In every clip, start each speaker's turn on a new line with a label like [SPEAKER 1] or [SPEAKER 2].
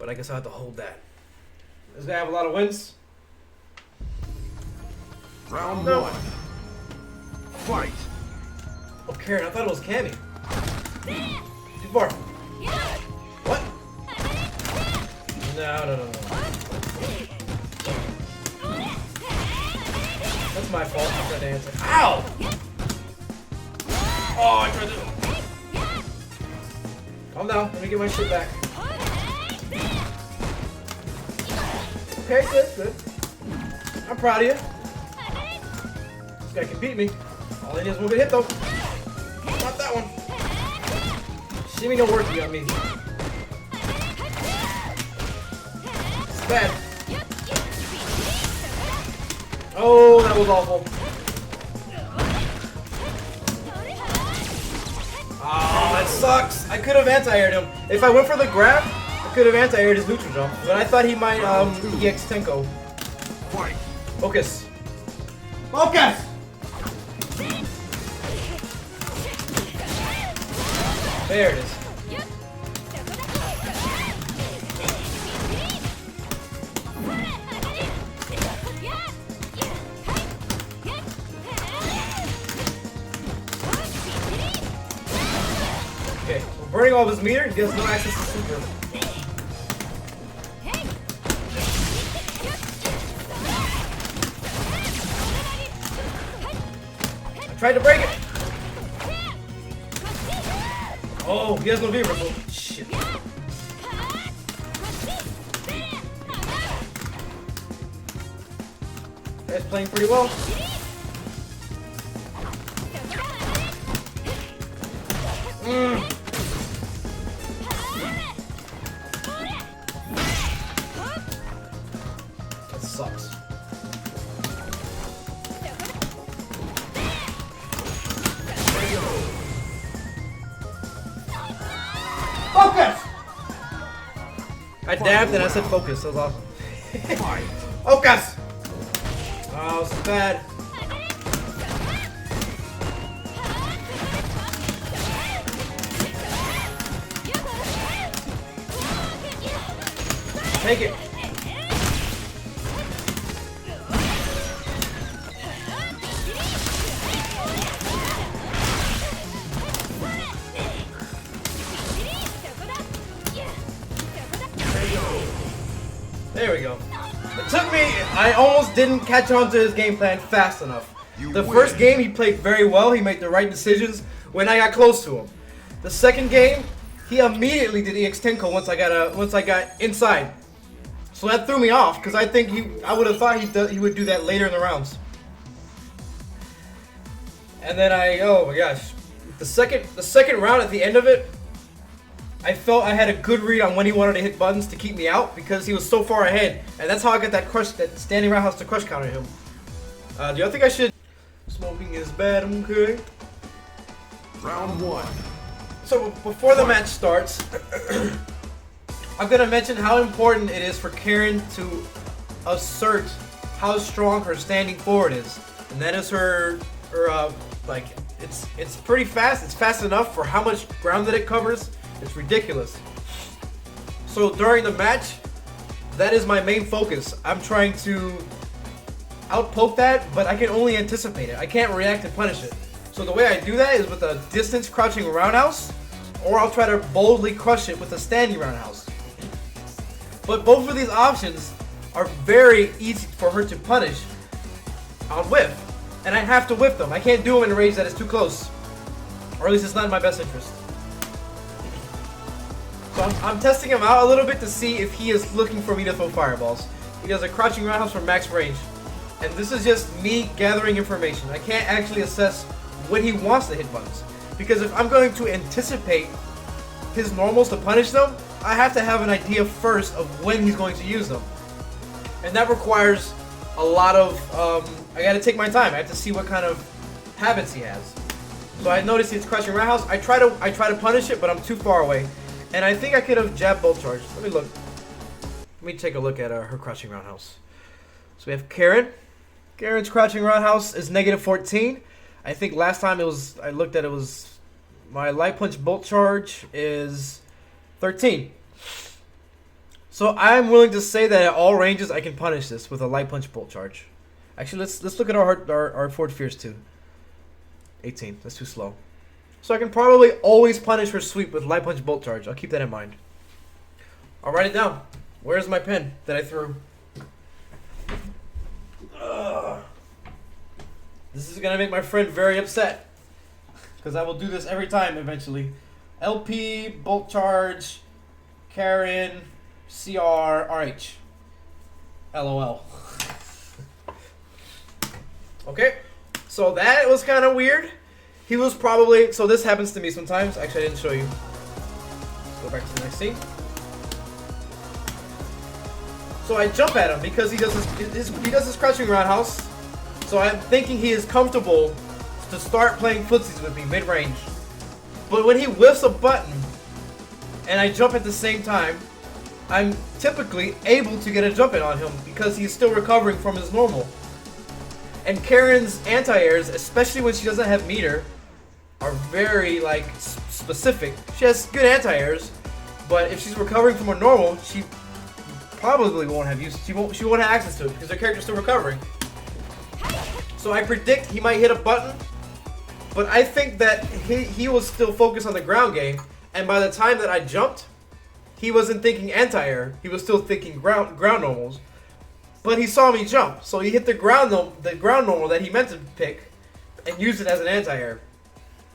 [SPEAKER 1] but I guess I'll have to hold that. This guy have a lot of wins.
[SPEAKER 2] Round
[SPEAKER 1] No.
[SPEAKER 2] one. Fight.
[SPEAKER 1] Oh, Karin, I thought it was Cammy. Too far. What? No. That's my fault. I tried to answer. Ow! Oh, I tried to. Calm down. Let me get my shit back. Okay, good. I'm proud of you. This guy can beat me. All he needs is one good hit, though. Not that one. Shimmy don't work you on me. It's bad. Oh, that was awful. Oh, that sucks. I could have anti-aired him. If I went for the grab, I could have anti-aired his neutral jump. But I thought he might EX Tenko.
[SPEAKER 2] Fight.
[SPEAKER 1] Focus. Focus! There it is. Okay, we're burning all of his meter. He has no access to super. I tried to break it. Oh, he has no V reversal. Shit. Guy's playing pretty well. That sucks. Focus! I dabbed and I said focus. That was awesome. Focus! Oh, this is bad. Take it. There we go. It took me, I almost didn't catch on to his game plan fast enough. The first game he played very well, he made the right decisions when I got close to him. The second game, he immediately did EX Tenko once I got inside. So that threw me off because I think I would have thought he would do that later in the rounds. And then oh my gosh, the second round at the end of it, I felt I had a good read on when he wanted to hit buttons to keep me out because he was so far ahead, and that's how I got that standing roundhouse to crush counter him. Do y'all think I should? Smoking is bad, okay.
[SPEAKER 2] Round one.
[SPEAKER 1] So before the match starts, I'm gonna mention how important it is for Karin to assert how strong her standing forward is, and that is her like it's pretty fast. It's fast enough for how much ground that it covers. It's ridiculous. So during the match, that is my main focus. I'm trying to outpoke that, but I can only anticipate it. I can't react and punish it. So the way I do that is with a distance crouching roundhouse, or I'll try to boldly crush it with a standing roundhouse. But both of these options are very easy for her to punish on whiff. And I have to whiff them. I can't do them in a range that is too close. Or at least it's not in my best interest. So I'm testing him out a little bit to see if he is looking for me to throw fireballs. He does a crouching roundhouse for max range. And this is just me gathering information. I can't actually assess when he wants to hit buttons. Because if I'm going to anticipate his normals to punish them, I have to have an idea first of when he's going to use them. And that requires a lot of, I gotta take my time. I have to see what kind of habits he has. So I noticed he's crouching roundhouse. I try to punish it, but I'm too far away. And I think I could have jabbed both charges. Let me look. Let me take a look at her crouching roundhouse. So we have Karin. Karin's crouching roundhouse is -14. I think last time I looked at it was, my light punch bolt charge is 13. So I'm willing to say that at all ranges I can punish this with a light punch bolt charge. Actually, let's look at our Ford Fierce 2. 18. That's too slow. So I can probably always punish her sweep with light punch bolt charge. I'll keep that in mind. I'll write it down. Where's my pen that I threw? This is gonna make my friend very upset, because I will do this every time eventually. LP, bolt charge, Karin, CR, RH. LOL. Okay, so that was kind of weird. He was probably, so this happens to me sometimes. Actually, I didn't show you. Let's go back to the next scene. So I jump at him because he does his crouching roundhouse. So I'm thinking he is comfortable to start playing footsies with me mid-range. But when he whiffs a button and I jump at the same time, I'm typically able to get a jump in on him because he's still recovering from his normal. And Karin's anti-airs, especially when she doesn't have meter, are very like specific. She has good anti-airs, but if she's recovering from her normal, she probably won't have use. She won't have access to it because her character's still recovering. So I predict he might hit a button, but I think that he was still focused on the ground game, and by the time that I jumped, he wasn't thinking anti-air. He was still thinking ground normals. But he saw me jump, so he hit the ground normal that he meant to pick, and used it as an anti-air.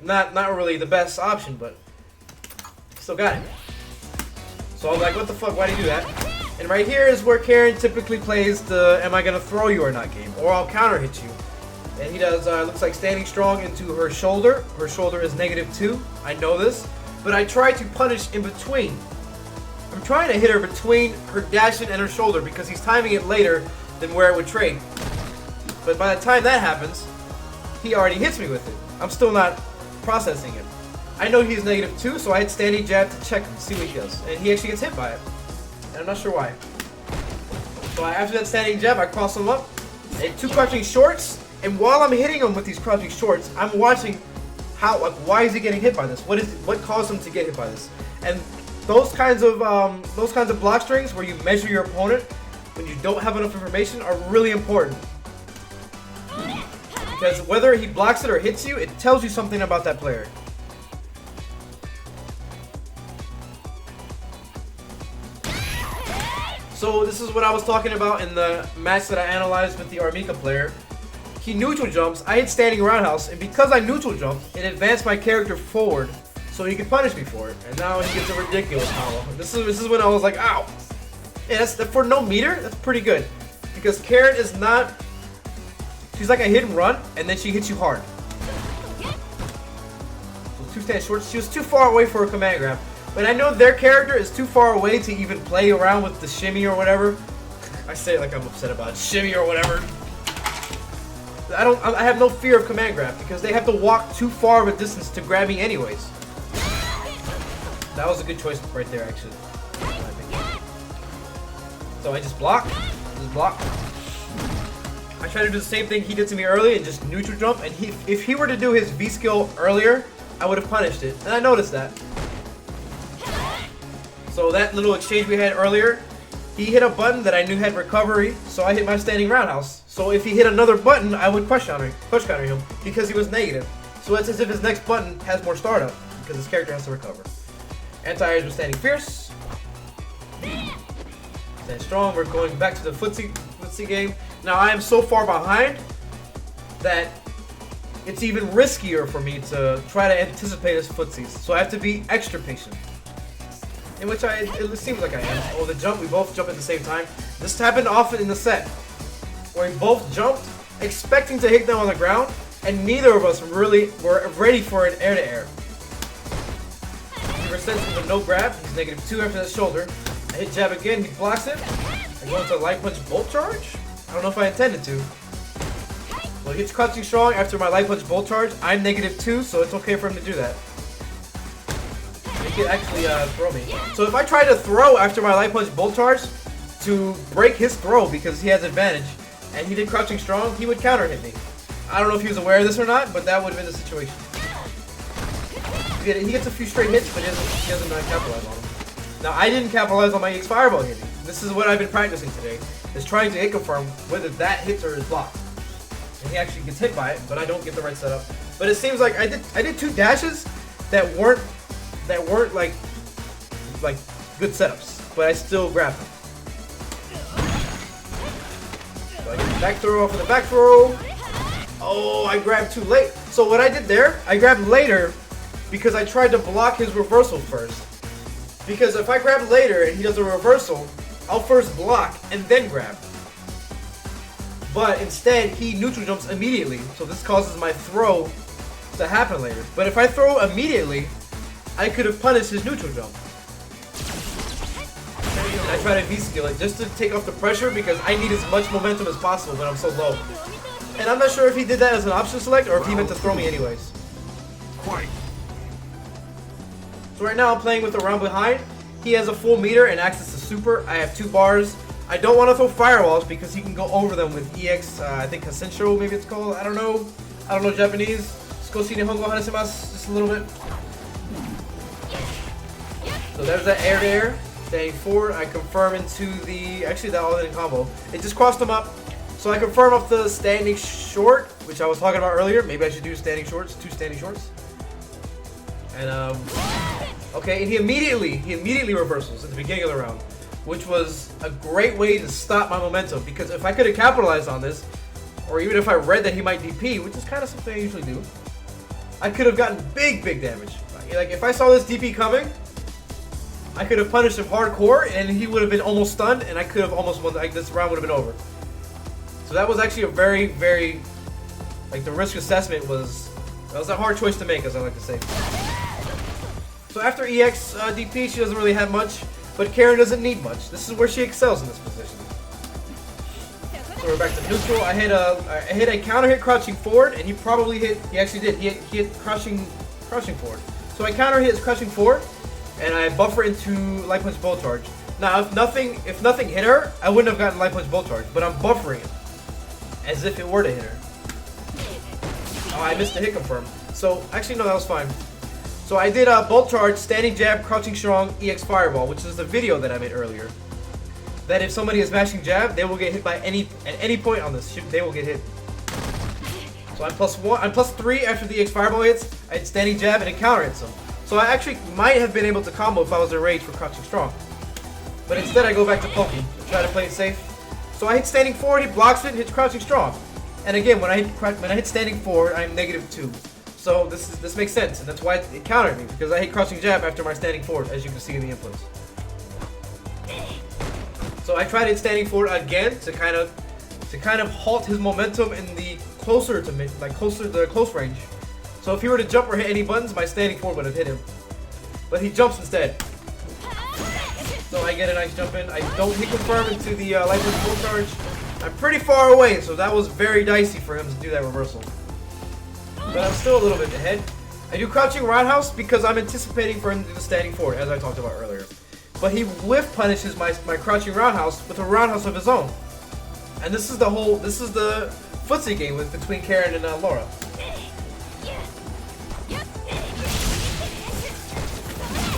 [SPEAKER 1] Not really the best option, but still got it. So I was like, what the fuck? Why did he do that? And right here is where Karin typically plays the "Am I gonna throw you or not" game, or I'll counter hit you. And he does looks like standing strong into her shoulder. Her shoulder is -2. I know this, but I try to punish in between. I'm trying to hit her between her dash in and her shoulder because he's timing it later than where it would trade. But by the time that happens, he already hits me with it. I'm still not processing it. I know he's -2, so I hit standing jab to check him, see what he does. And he actually gets hit by it. And I'm not sure why. So after that standing jab, I cross him up. And 2 crouching shorts. And while I'm hitting him with these crouching shorts, I'm watching how, like, why is he getting hit by this? What caused him to get hit by this? And those kinds of block strings where you measure your opponent when you don't have enough information are really important. Because whether he blocks it or hits you, it tells you something about that player. So this is what I was talking about in the match that I analyzed with the Armika player. He neutral jumps, I hit standing roundhouse, and because I neutral jumped, it advanced my character forward so he could punish me for it. And now he gets a ridiculous combo. This is when I was like, ow! Yeah, that's for no meter, that's pretty good. Because Karin is not, she's like a hit and run, and then she hits you hard. So 2 stand shorts, she was too far away for a command grab. But I know their character is too far away to even play around with the shimmy or whatever. I say it like I'm upset about it. Shimmy or whatever. I have no fear of command grab because they have to walk too far of a distance to grab me anyways. That was a good choice right there, actually. So I just block. I try to do the same thing he did to me earlier and just neutral jump. And if he were to do his V skill earlier, I would have punished it. And I noticed that. So that little exchange we had earlier, he hit a button that I knew had recovery, so I hit my standing roundhouse. So if he hit another button, I would push counter him because he was negative. So it's as if his next button has more startup because his character has to recover. Anti-airs with standing fierce. Stand strong. We're going back to the footsie game. Now I am so far behind that it's even riskier for me to try to anticipate his footsies. So I have to be extra patient. In which it seems like I am. Oh, the jump, we both jump at the same time. This happened often in the set, where we both jumped, expecting to hit them on the ground, and neither of us really were ready for an air-to-air. He resents with a no grab, he's -2 after that shoulder. I hit jab again, he blocks it. I go into light punch bolt charge? I don't know if I intended to. Well, he hits crouching strong after my light punch bolt charge. I'm -2, so it's okay for him to do that. He could actually throw me. So if I try to throw after my light punch bolt charge to break his throw because he has advantage, and he did crouching strong, he would counter hit me. I don't know if he was aware of this or not, but that would have been the situation. He gets a few straight hits, but he doesn't capitalize on them. Now I didn't capitalize on my EX Fireball hitting. This is what I've been practicing today, is trying to hit confirm whether that hits or is blocked. And he actually gets hit by it, but I don't get the right setup. But it seems like I did 2 dashes that weren't like good setups, but I still grabbed them. So I get the back throw off of the back throw. Oh, I grabbed too late. So what I did there, I grabbed later because I tried to block his reversal first. Because if I grab later and he does a reversal, I'll first block and then grab. But instead, he neutral jumps immediately, so this causes my throw to happen later. But if I throw immediately, I could have punished his neutral jump. And I try to V-skill it just to take off the pressure because I need as much momentum as possible when I'm so low. And I'm not sure if he did that as an option select or if he meant to throw me anyways. So right now I'm playing with the round behind. He has a full meter and access to super. I have 2 bars. I don't want to throw firewalls because he can go over them with EX, I think Hasensho maybe it's called. I don't know Japanese. Just a little bit. So there's that air there. Standing forward, I confirm into the, actually that all in combo. It just crossed them up. So I confirm up the standing short, which I was talking about earlier. Maybe I should do standing shorts, 2 standing shorts. And okay, and he immediately reversals at the beginning of the round, which was a great way to stop my momentum, because if I could have capitalized on this, or even if I read that he might DP, which is kind of something I usually do, I could have gotten big damage. Like if I saw this DP coming, I could have punished him hardcore and he would have been almost stunned and I could have almost won, like this round would have been over. So that was actually a very, like the risk assessment was a hard choice to make, as I like to say. So after EX DP, she doesn't really have much, but Karin doesn't need much. This is where she excels in this position. So we're back to neutral. I hit a counter hit crouching forward, and he actually did. He hit crushing forward. So I counter hit his crushing forward, and I buffer into light punch bolt charge. Now if nothing hit her, I wouldn't have gotten light punch bolt charge, but I'm buffering it as if it were to hit her. Oh, I missed the hit confirm. So actually no, that was fine. So I did bolt charge, standing jab, crouching strong, EX fireball, which is the video that I made earlier. That if somebody is mashing jab, they will get hit by at any point on this. They will get hit. So I'm +1, I'm +3 after the EX fireball hits. I hit standing jab and it counter hits him. So I actually might have been able to combo if I was in rage for crouching strong. But instead I go back to poking, try to play it safe. So I hit standing forward, he blocks it, and hits crouching strong. And again, when I hit standing forward, I'm -2. So this makes sense, and that's why it countered me, because I hit crouching jab after my standing forward, as you can see in the inputs. So I tried it standing forward again to kind of halt his momentum in the closer to mid, like closer to the close range. So if he were to jump or hit any buttons, my standing forward would have hit him. But he jumps instead. So I get a nice jump in. I don't hit confirm into the light punch full charge. I'm pretty far away, so that was very dicey for him to do that reversal. But I'm still a little bit ahead. I do crouching roundhouse because I'm anticipating for him to do the standing forward, as I talked about earlier. But he whiff punishes my crouching roundhouse with a roundhouse of his own. And this is the footsie game between Karin and Laura.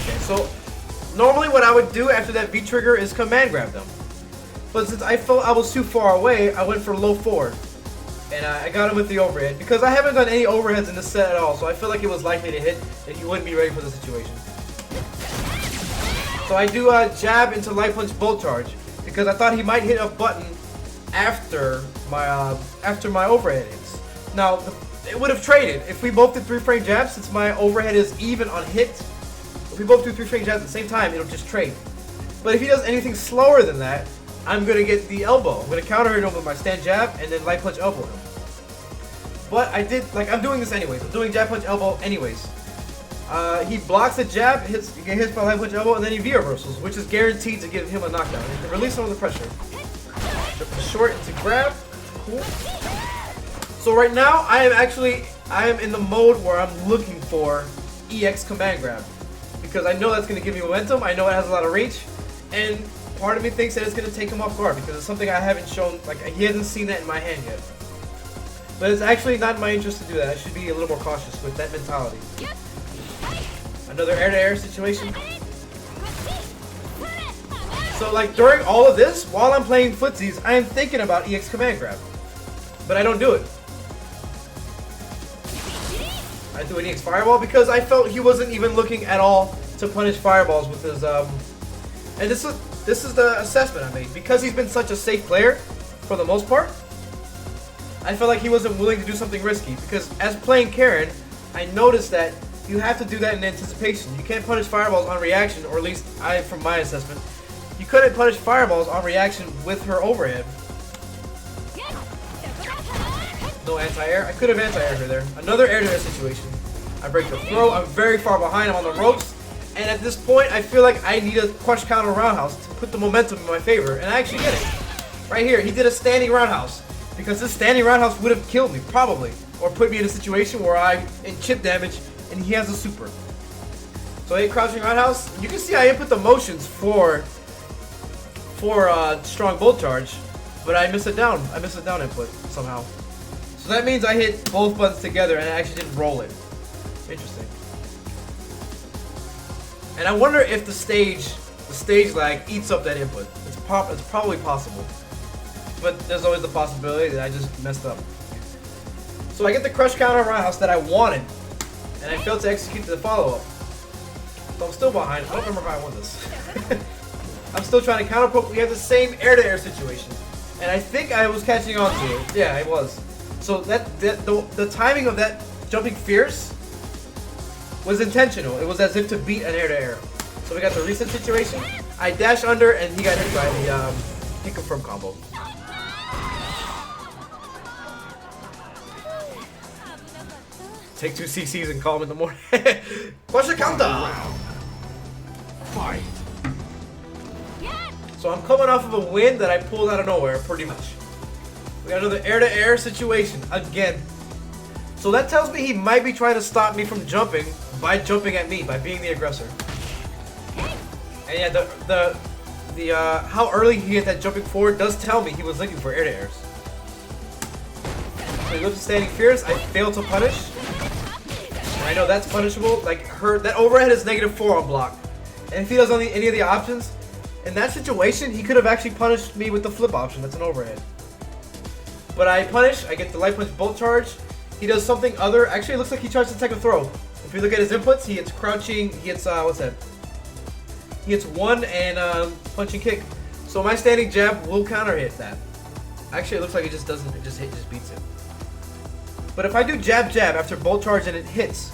[SPEAKER 1] Okay, so normally what I would do after that V trigger is command grab them. But since I felt I was too far away, I went for low forward. And I got him with the overhead, because I haven't done any overheads in this set at all, so I feel like it was likely to hit and he wouldn't be ready for the situation. So I do jab into light punch bolt charge, because I thought he might hit a button after my overhead hits. Now, it would have traded. If we both did 3-frame jabs, since my overhead is even on hit, if we both do 3-frame jabs at the same time, it'll just trade. But if he does anything slower than that, I'm going to get the elbow. I'm going to counter hit him with my stand jab and then light punch elbow him. But I'm doing this anyways. I'm doing jab punch elbow anyways. He blocks the jab, he gets hit by light punch elbow, and then he V reversals, which is guaranteed to give him a knockdown. He can release him under the pressure. Short into grab. Cool. So right now, I am in the mode where I'm looking for EX command grab. Because I know that's going to give me momentum, I know it has a lot of reach, and part of me thinks that it's going to take him off guard because it's something I haven't shown, like he hasn't seen that in my hand yet. But it's actually not in my interest to do that. I should be a little more cautious with that mentality. Another air-to-air situation. So like during all of this, while I'm playing footsies, I am thinking about EX command grab. But I don't do it. I do an EX fireball because I felt he wasn't even looking at all to punish fireballs with his and this is the assessment I made. Because he's been such a safe player for the most part, I felt like he wasn't willing to do something risky. Because as playing Karin, I noticed that you have to do that in anticipation. You can't punish fireballs on reaction, or at least from my assessment, you couldn't punish fireballs on reaction with her overhead. No anti-air. I could have anti-aired her there. Another air-to-air situation. I break the throw. I'm very far behind. I'm on the ropes. And at this point, I feel like I need a crush counter roundhouse to put the momentum in my favor. And I actually get it. Right here, he did a standing roundhouse. Because this standing roundhouse would have killed me, probably. Or put me in a situation where I'm in chip damage and he has a super. So I hit crouching roundhouse. You can see I input the motions for strong bolt charge. But I missed it down. I missed a down input somehow. So that means I hit both buttons together and I actually didn't roll it. Interesting. And I wonder if the stage lag eats up that input. It's probably possible. But there's always the possibility that I just messed up. So I get the crush counter roundhouse that I wanted. And I failed to execute the follow-up. So I'm still behind. I don't remember how I won this. I'm still trying to counter poke. We have the same air-to-air situation. And I think I was catching on to it. Yeah, I was. So the timing of that jumping fierce was intentional. It was as if to beat an air-to-air. So we got the reset situation. I dash under and he got hit by the hit confirm combo. Take 2 CCs and call him in the morning. Push the counter!
[SPEAKER 2] Fight!
[SPEAKER 1] So I'm coming off of a win that I pulled out of nowhere, pretty much. We got another air-to-air situation, again. So that tells me he might be trying to stop me from jumping by jumping at me, by being the aggressor. And yeah, how early he hit that jumping forward does tell me he was looking for air-to-airs. So he looks at standing fierce, I fail to punish. And I know that's punishable, like that overhead is -4 on block. And if he does any of the options, in that situation, he could have actually punished me with the flip option, that's an overhead. But I punish, I get the light punch bolt charge. He does something other, actually it looks like he tries to take a throw. If you look at his inputs, he hits crouching, he hits, what's that? He hits 1 and punching kick. So my standing jab will counter hit that. Actually it looks like it just doesn't, it just beats it. But if I do jab jab after bolt charge and it hits,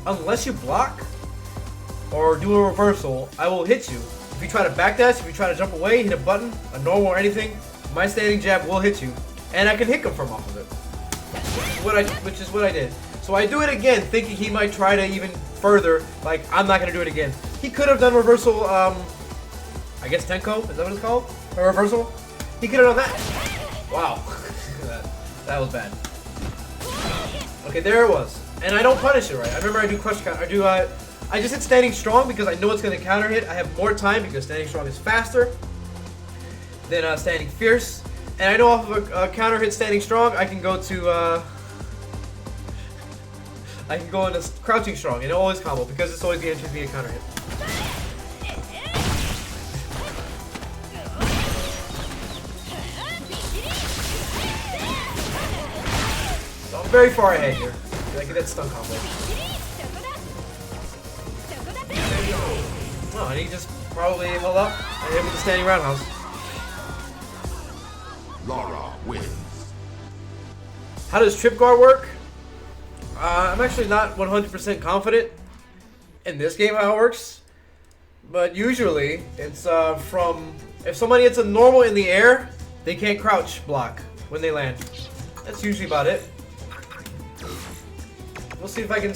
[SPEAKER 1] unless you block or do a reversal, I will hit you. If you try to backdash, if you try to jump away, hit a button, a normal or anything, my standing jab will hit you. And I can hit confirm off of it. Which is what I did. So I do it again, thinking he might try to even further, like, I'm not going to do it again. He could have done reversal, I guess Tenko, is that what it's called? A reversal? He could have done that. Wow. that was bad. Okay, there it was. And I don't punish it right. I remember I do crush count. I just hit standing strong because I know it's going to counter hit. I have more time because standing strong is faster than standing fierce. And I know off of a counter hit standing strong, I can go to I can go into crouching strong and always combo because it's always guaranteed to be a counter hit. So I'm very far ahead here. I get that stun combo. Oh, and he just probably held up and hit with the standing roundhouse.
[SPEAKER 2] Lara wins.
[SPEAKER 1] How does trip guard work? I'm actually not 100% confident in this game how it works, but usually it's if somebody hits a normal in the air, they can't crouch block when they land. That's usually about it. We'll see if I can